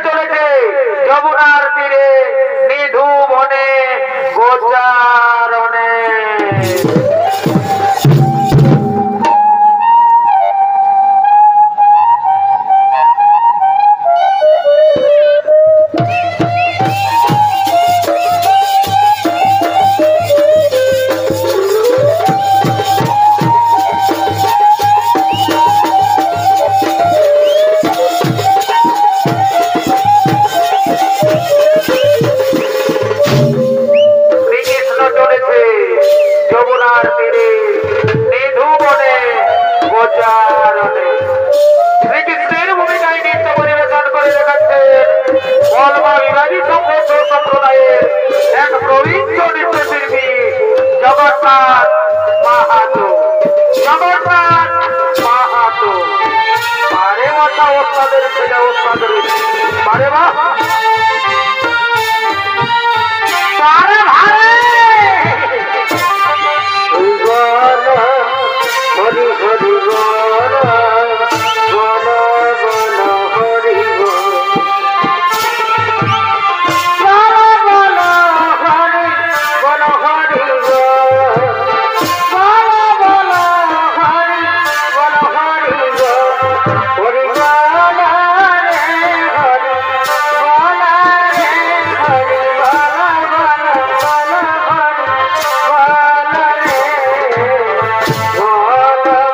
চলেছে যমুনার তীরে নিধু বনে গোচারণে। যমুনার তীরে নিধু বনে গোচারণে শ্রীকৃষ্ণের ভূমিকায় নৃত্য পরিবেশন করে দেখাচ্ছেন বলমা বিবাদী সম্প্রদায়ের এক প্রবীণ নৃত্যশিল্পী জগন্নাথ মাহাতো। জগন্নাথ মাহাতো বারে মাথা ওস্তাদের ছেলে ওস্তাদের বারে মা হরি হরি বল বল বল হরি বল বল হরি বল হরি বল হরি বল হরি হরি বল রে হরি বল রে হরি বল বল বল হরি বল রে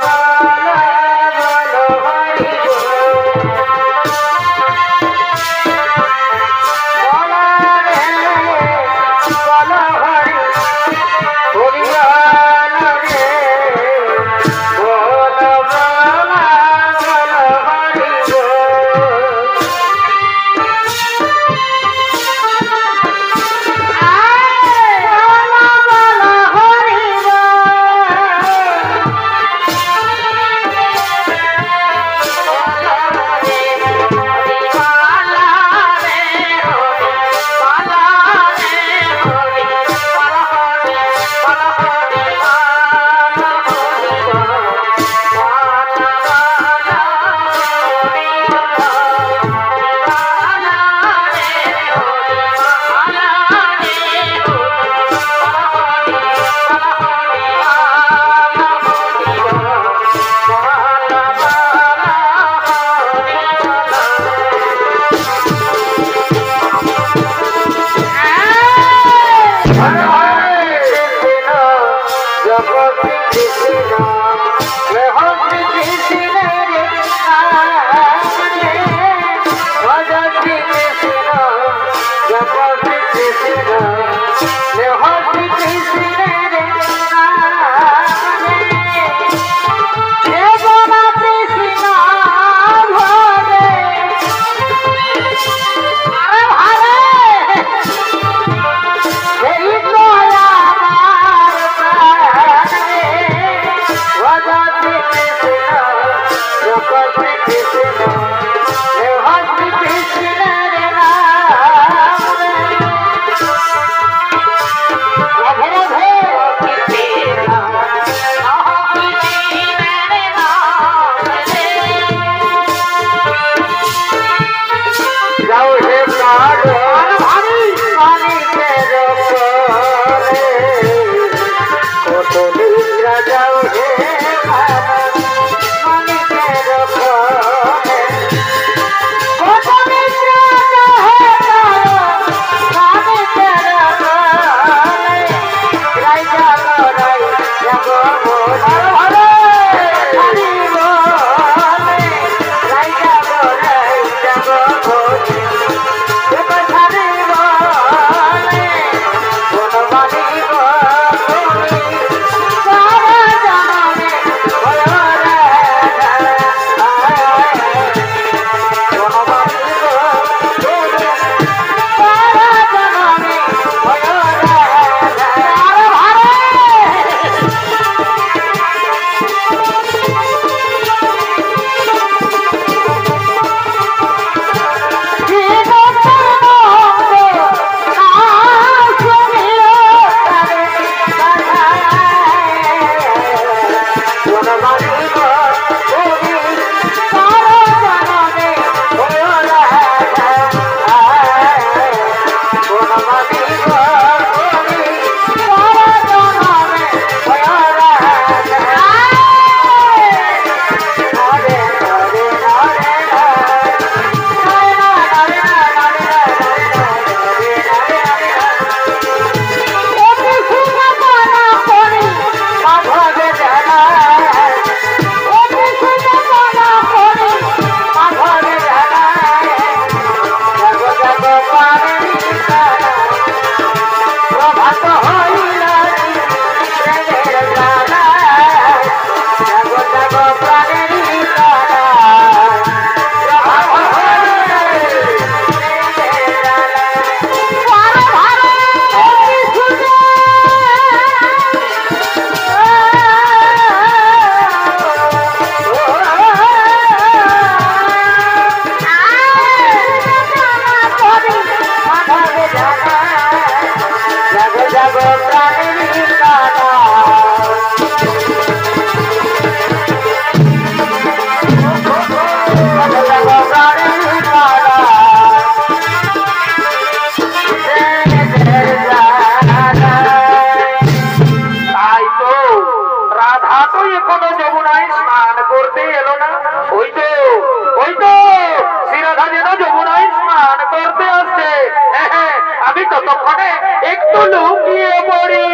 একটু লুকিয়ে পড়ি।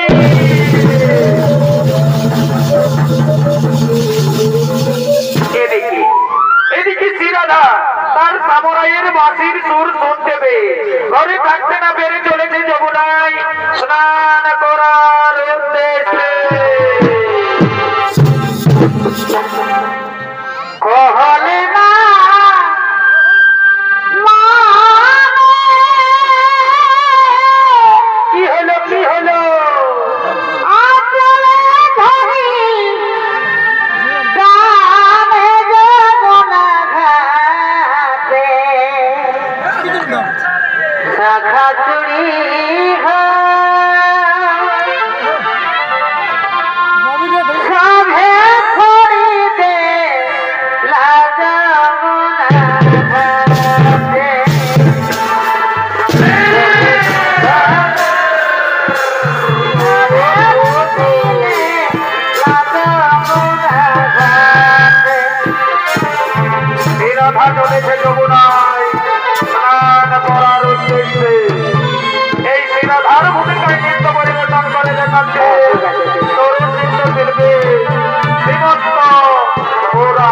এদিকে এদিকে শ্রীরাধা তার সামুরাইয়ের বাঁশির সুর শুনতে পেয়ে ঘরে থাকতে না পেরে চলেছে যমুনায় স্নান করার উদ্দেশ্যে। কহলে না কি হলো কি হলো? শাখা চুরি সভে ফরিদে শ্রীরাধা চলেছে যমুনায় স্নান করার উদ্দেশ্যে। এই শ্রীরাধার ভূমিকায় নৃত্য পরিবেশন করে দেখাচ্ছে তরুণ নৃত্যশিল্পী শ্রীমন্ত ওরা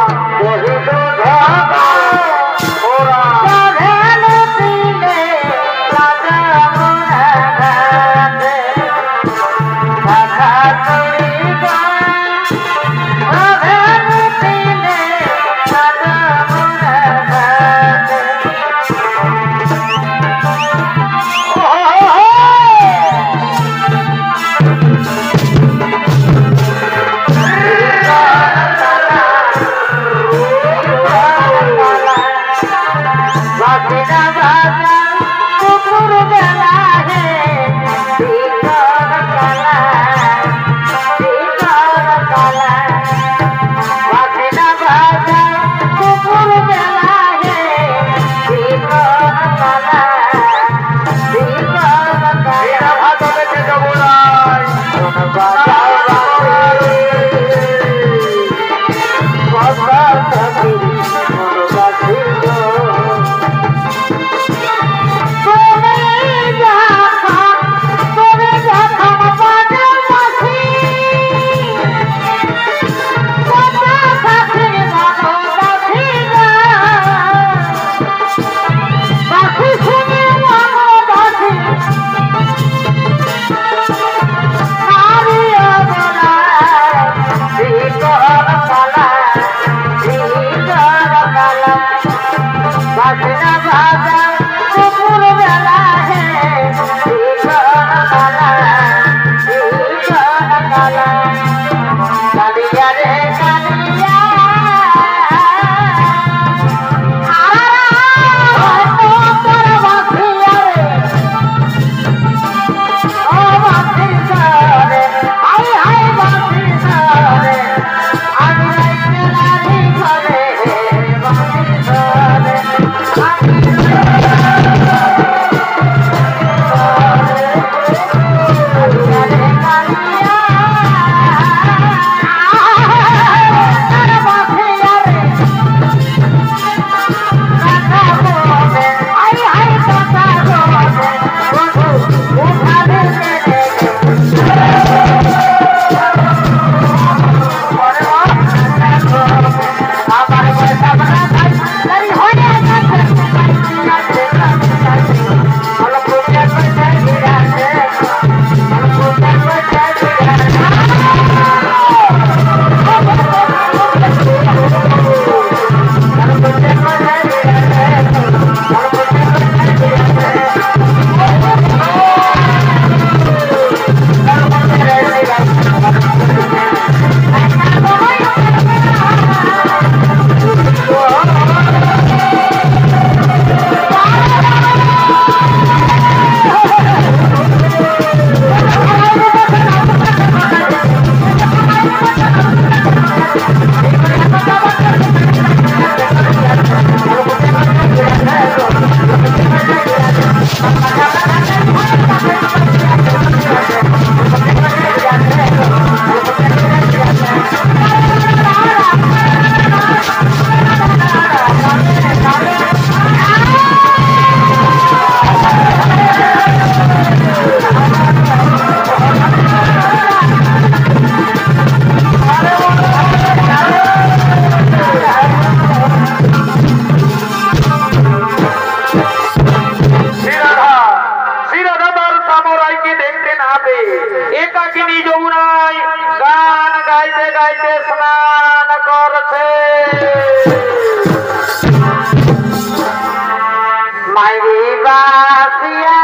মাইরে বাসিয়া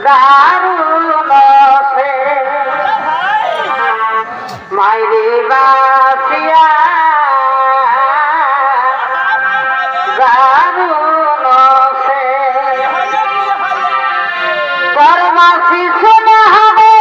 দারুণ সে মাইরে বাসিয়া দারুণ সে পরমাসি শোনা হবে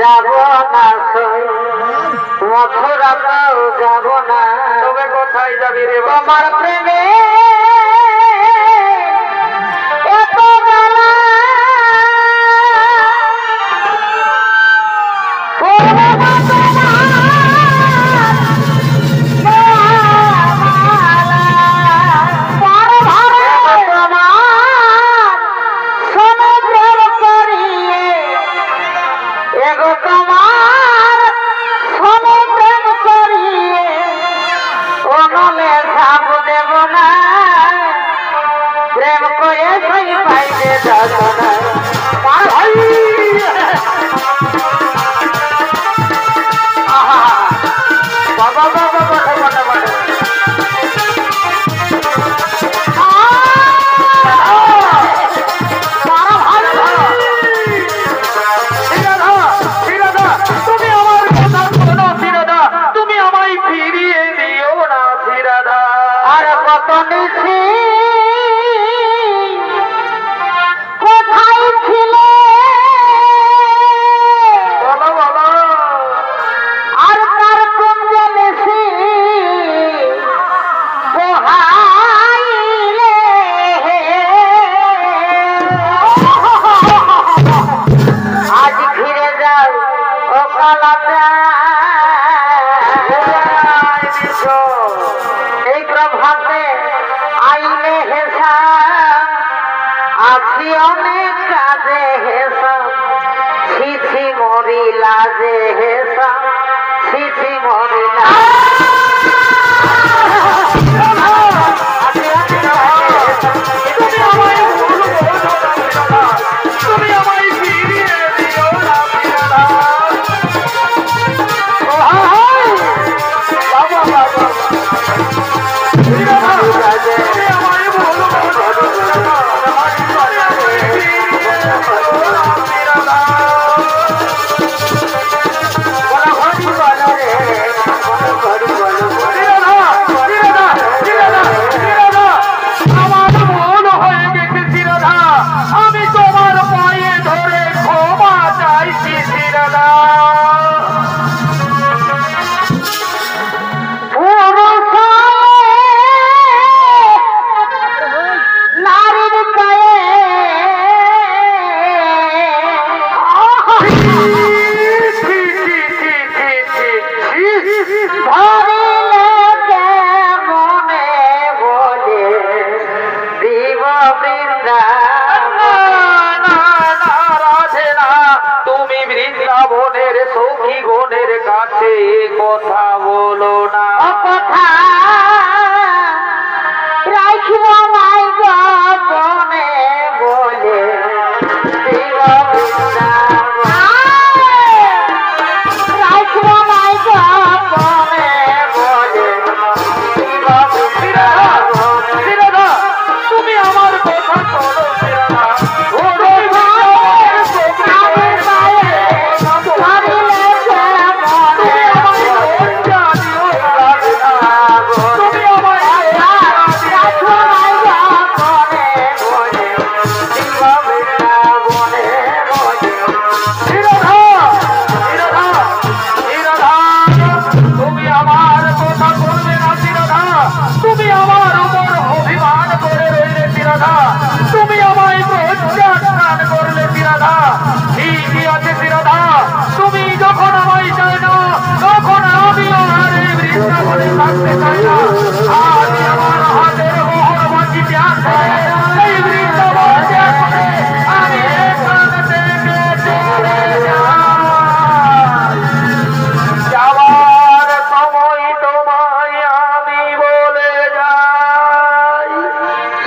যাব না সই মথুরা তো যাব না তবে কোথায় যাবি রে তোমার প্রেমে এত জ্বালা প্রেম করে সেই পাইলে যাতনা ভাই বাবা বাবা বটে বটে বটে তুমি আমার কথা শোনো শ্রীরাধা তুমি আমায় ফিরিয়ে দিও না শ্রীরাধা আর কত নিশি কোথায় ছিলে বলো বলো আর তার কুঞ্জ নিশি পোহাইলে আজ ফিরে যাও ও কালাটা এই প্রভাতে আইলে হেসা আছি অনেক কাজে হেসা ছিছি মরিলা যে হেসা ছিছি মরিলা তুমি আমায় ভুল বোঝো না শ্রীরাধা তুমি আমায় ফিরিয়ে দিও না শ্রীরাধা বাবা বাবা শ্রীরাধা তুমি আমায় ভুল বোঝো না শ্রীরাধা আমি তোমার পায়ে ধরে ক্ষমা চাইছি শ্রীরাধা নারীর গায়ে ধরিলে মনে বলে দিব বৃন্দাবন তুমি বৃন্দাবনের সখী গণের কাছে কথা বলো না কথা রাখিব মাই গোপনে বলে দিব বৃন্দাবন রাখিব মাই গোপনে বলে দিব বৃন্দাবন শ্রীরাধা তুমি আমার কথা শোনো শ্রীরাধা তুমি আমার কথা বলবে না শ্রীরাধা তুমি আমার উপর অভিমান করে রইলে শ্রীরাধা তুমি আমায় প্রত্যাখ্যান করলে শ্রীরাধা ঠিকই আছে শ্রীরাধা তুমি যখন আমায় চাই না তখন আমিও আর এই বৃন্দাবনে থাকতে চাই না আজ আমার হাতের মোহর বাঁচিতে আছে এই বৃন্দাবন ত্যাগ করে আমি এখান থেকে চলে যাই যাওয়ার সময় তোমায় আমি বলে যাই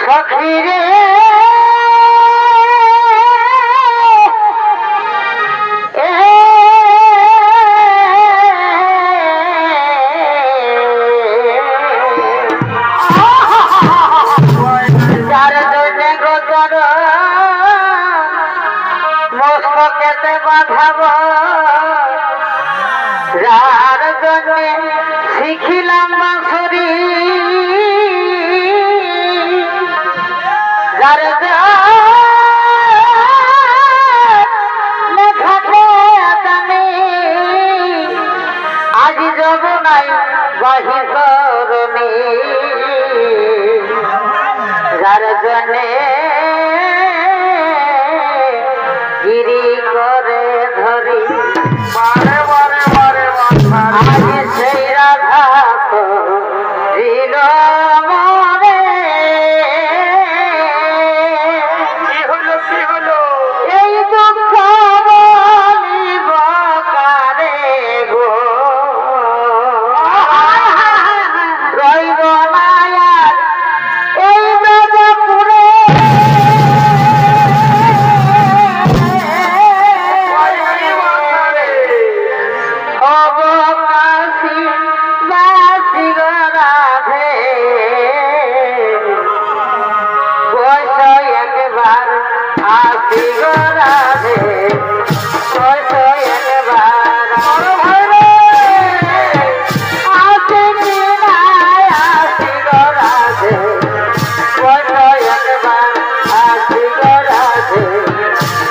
সখী রে মস্তকেতে বাঁধাব যার জন্যে শিখিলাম বাঁশরি যার লেখাতে জানি মহিষরণী যার জন্যে গিরি করে ধরি বারে বারে বারে মাথারে আজ সেই রাধা তো ছিল মরে কি হলো কি হলো এই দুঃখ বলিব কারে গো রইব না আর এই ব্রজপুরে অবকাশী বাসি গো রাধে বয়স একবার আসি গো রাধে বয়স একবার আসি কি নাই আসি গো রাধে বয়স একবার আসি গো রাধে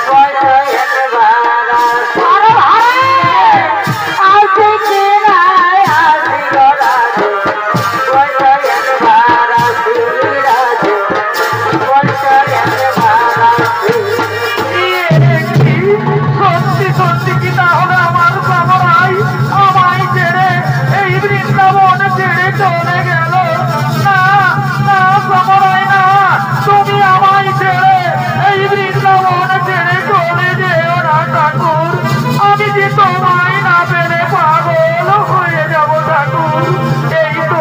বয়স একবার আসি কি নাই আসি গো রাধে বয়স একবার আসি রাধে বয়স একবার আসি সত্যি সত্যি কি তাহলে আমার সামরাই আমায় ছেড়ে এই বৃন্দাবন ছেড়ে চলে গেল না না সামরাই না তুমি আমায় ছেড়ে এই বৃন্দাবন ছেড়ে চলে যেও না ঠাকুর আমি যে তোমায় না পেলে পাগল হয়ে যাব ঠাকুর এই তো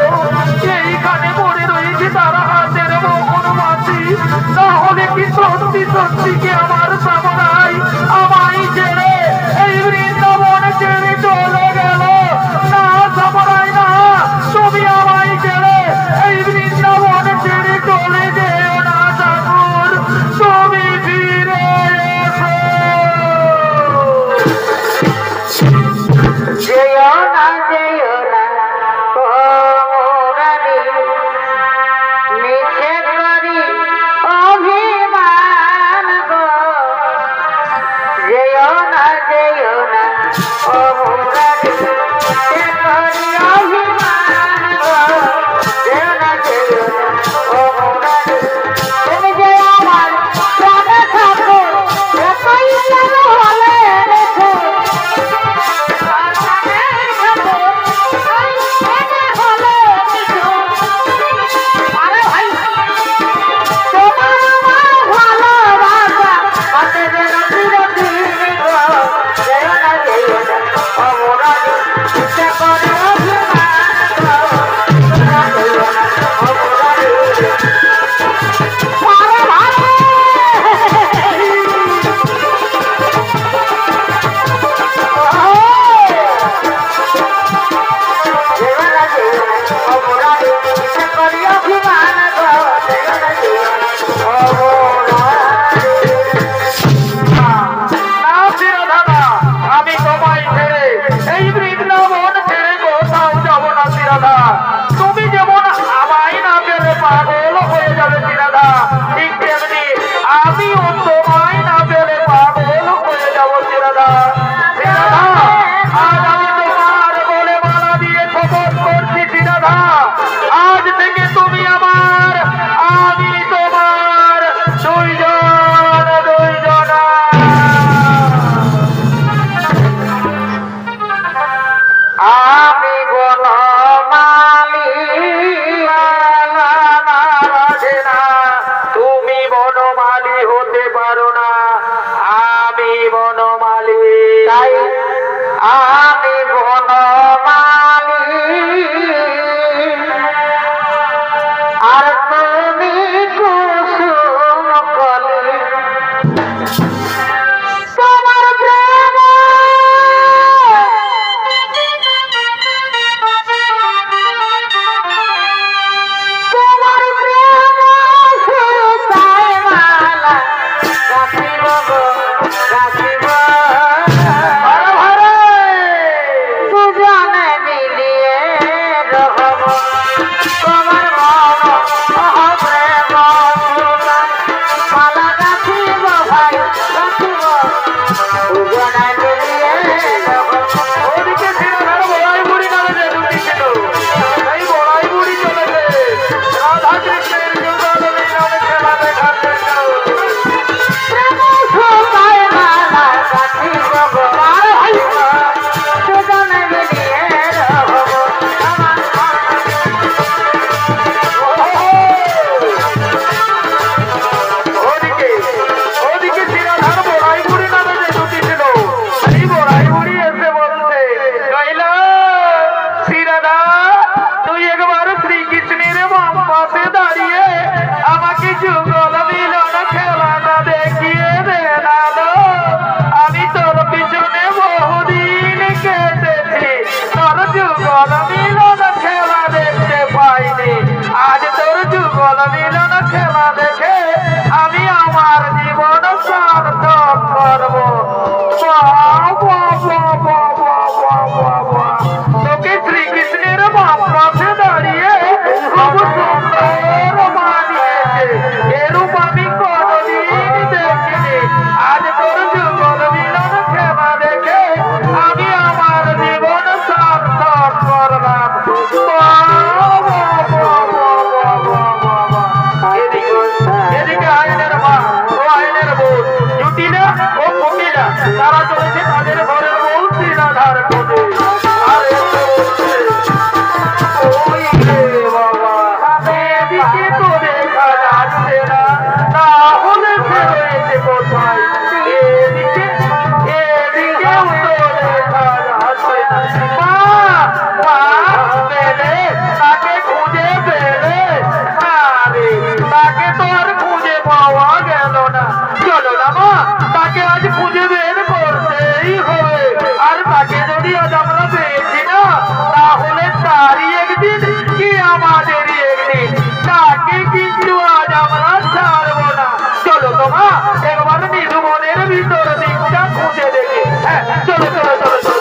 এইখানে পড়ে রয়েছে তারা হাতের মোহন মাছি তাহলে কি সত্যি সত্যি কি আমার সামরাই আমায় ছেড়ে এই বৃন্দাবন ছেড়ে চলে গেল না সামরাই না তুমি আমায় ছেড়ে এই বৃন্দাবন ছেড়ে চলে যেও না ঠাকুর তুমি ফিরে এসো যেও না ও মুরারি মিছে করি অভিমান গো যেও না ও মুরারি মিছে করি অভিমান গো যেও না ও মুরারি তুমি যে আমার প্রাণে থাকো এতই যেন হলে রেখো না শিরোধারা আমি তোমায় ছেড়ে এই বৃন্দাবন ছেড়ে কোথাও যাব না শিরোধা তুমি যেমন আমায় না পেলে পাগল হয়ে যাবে শিরোধা ঠিক তেমনি আমিও তোমায় না পেলে পাগল হয়ে যাব শিরোধা শিরোধা আজ আমি তোমার বলে মালা দিয়ে শপথ করছি শিরোধা আজ থেকে তুমি আমার আমি তোমার দুইজনা আমি বনমালী তুমি বনমালী হতে পারো না আমি বনমালী তাই আমি বনমালী পাশে দাঁড়িয়ে আমাকে যুগল মিলন খেলাটা দেখিয়ে দে দাদা। আমি তোর পিছনে বহুদিন কেটেছি, তোর যুগল মিলন খেলা দেখতে পাইনি। আজ তোর যুগল মিলন খেলা দেখে আমি আমার জীবন সার্থক করবো। তোকে শ্রীকৃষ্ণের বাম পাশে দাঁড়িয়ে খুব সুন্দর মানিয়েছে, এরূপ আমি কোনদিন দেখিনি। আজ তোর যুগল মিলন খেলা দেখে আমি আমার জীবন সার্থক করলাম। এদিকে আইনের মা ও আইনের বোন জুটিলা ও কুটিলা তারা চলেছে তাদের ঘরের মূল শ্রীরাধার খোঁজে। আর ওই রে বাবা, এদিকে তো দেখা যাচ্ছে না, তাহলে সে রয়েছে কোথায়? এদিকেও তো দেখা যাচ্ছে না। মা মা পেলে তাকে খুঁজে পেলে? আরে তাকে তো আর খুঁজে পাওয়া গেল না। চলো না মা, তাকে আজ খুঁজে বের করতেই হবে। আর তাকে যদি আজ আমরা পেয়েছি না, তাহলে তারই একদিন কি আমাদেরই একদিন, তাকে কিন্তু আজ আমরা ছাড়বো না। চলো তো মা, একবার নিধু মনের ভিতর দিকটা খুঁজে দেখি। হ্যাঁ চলো চলো চলো চলো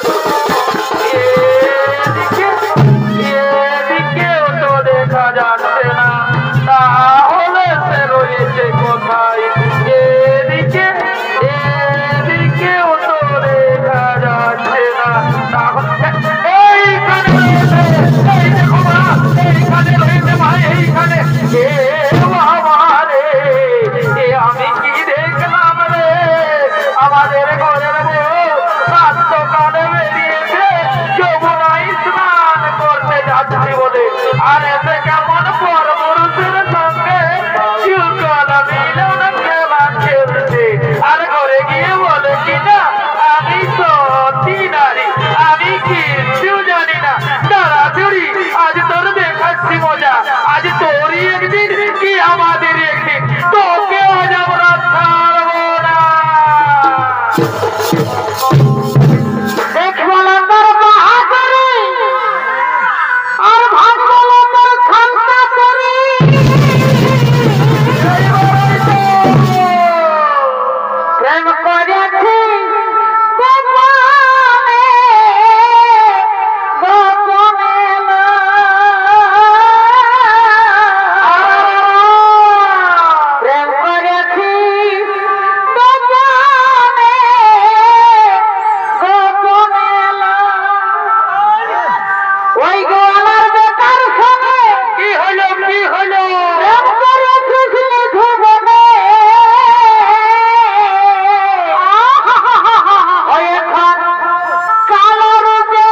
এদিকেও তো দেখা যাচ্ছে না, তাহলে সে রয়েছে কোথায়? এদিকেও তো দেখা যাচ্ছে না, এইখানে রয়েছে। এই দেখো মা, এইখানে রয়েছে মা, এইখানে। এ বাবা রে, এ আমি কি দেখলাম রে? আমাদের ঘরের বউ রাত্রকালে বেরিয়েছে যমুনায় স্নান করতে যাচ্ছি বলে, আর এতে কেমন পরপুরুষের সঙ্গে যুগল মিলন খেলা খেলছে। আর ঘরে গিয়ে বলে কিনা আমি সত্যি নারী, আমি কিচ্ছু জানি না। তাড়াতাড়ি আজ তোর দেখাচ্ছি মজা, আজ তোরই একদিন কি আমাদেরই একদিন, তোকে আজ আমরা ছাড়বো না। দেখবো না তোর বাহাদুরি, আর ভাববো না তোর খান্না করি। প্রেম করেছি গোপনে, গোপনে না। প্রেম করেছি গোপনে, গোপনে না। ওই গোয়ালার বেটার সঙ্গে কি হলো কি হলো? প্রেম করেছিস নিধুবনে। ওই এখন কালো রূপে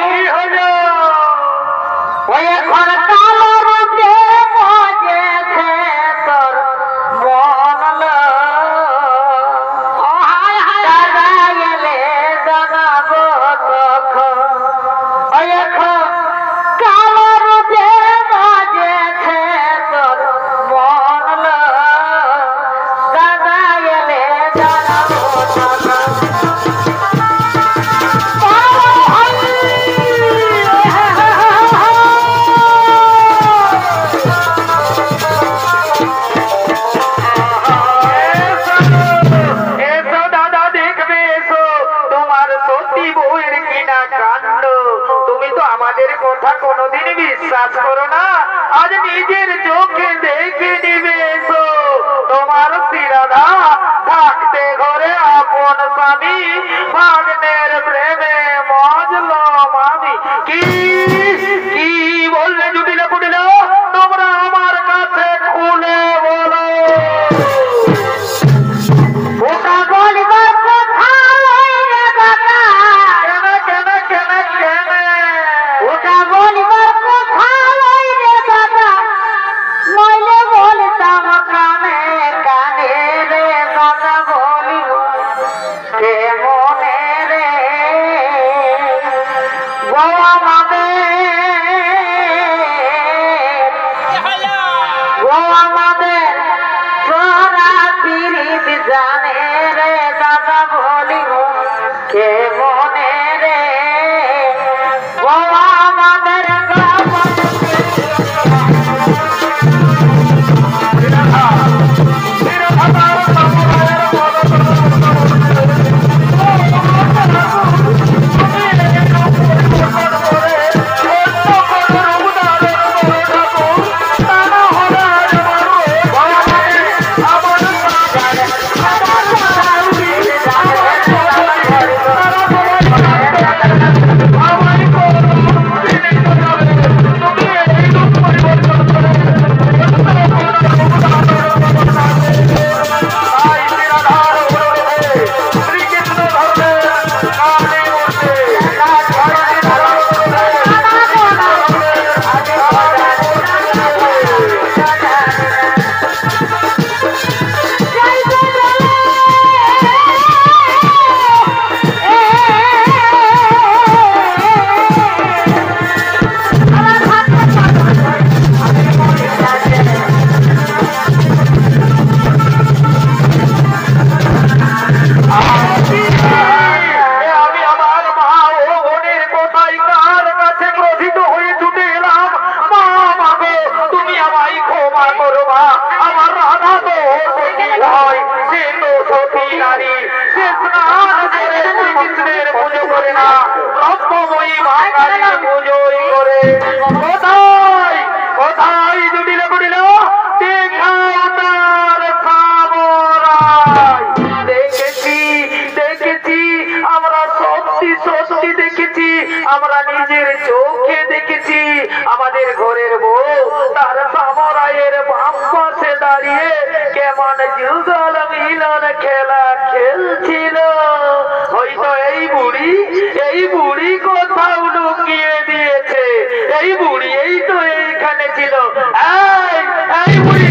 কি হলো? ওই এখন কালো রূপে মজেছে তোর মন। দাদা এলে জানাবো তখন। ওই এখন কালো রূপে মজেছে তোর মন। দাদা এলে জানাবো তখন। এসো দাদা দেখবে এসো, তোমার সত্যি বউয়ের কিনা কাণ্ড। তুমি তো আমাদের কথা কোনোদিন বিশ্বাস করো না, আজ নিজের চোখে দেখে নিবে। এসো তোমার শ্রীরাধা থাকতে ঘরে আপন স্বামী, ভাগ্নের প্রেমে মজলাম আমি। কি কি বললে জুটিলা কুটিলা? তোমরা আমার কাছে খুলে বলো। ওটা বলিবার কথা ওই রে বাবা। কেন কেন কেন কেন? ওটা বলিবার কথা ওই রে বাবা। নইলে বলতাম কানে কানে রে বাবা। বলিব কেমনে কোথায় কোথায় জুটিল কুটিল দেখাও তার সামরাই। দেখেছি দেখেছি আমরা সত্যি সত্যি দেখেছি, আমরা নিজের চোখে দেখেছি। আমাদের ঘরের বউ তার সামরাইয়ের বাম পাশে দাঁড়িয়ে কেমন যুগল মিলন খেলা খেলছিল। হয়তো এই বুড়ি কোথাও লুকিয়ে দিয়েছে। এই বুড়ি এই তো এইখানে ছিল। এই বুড়ি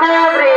দেব রে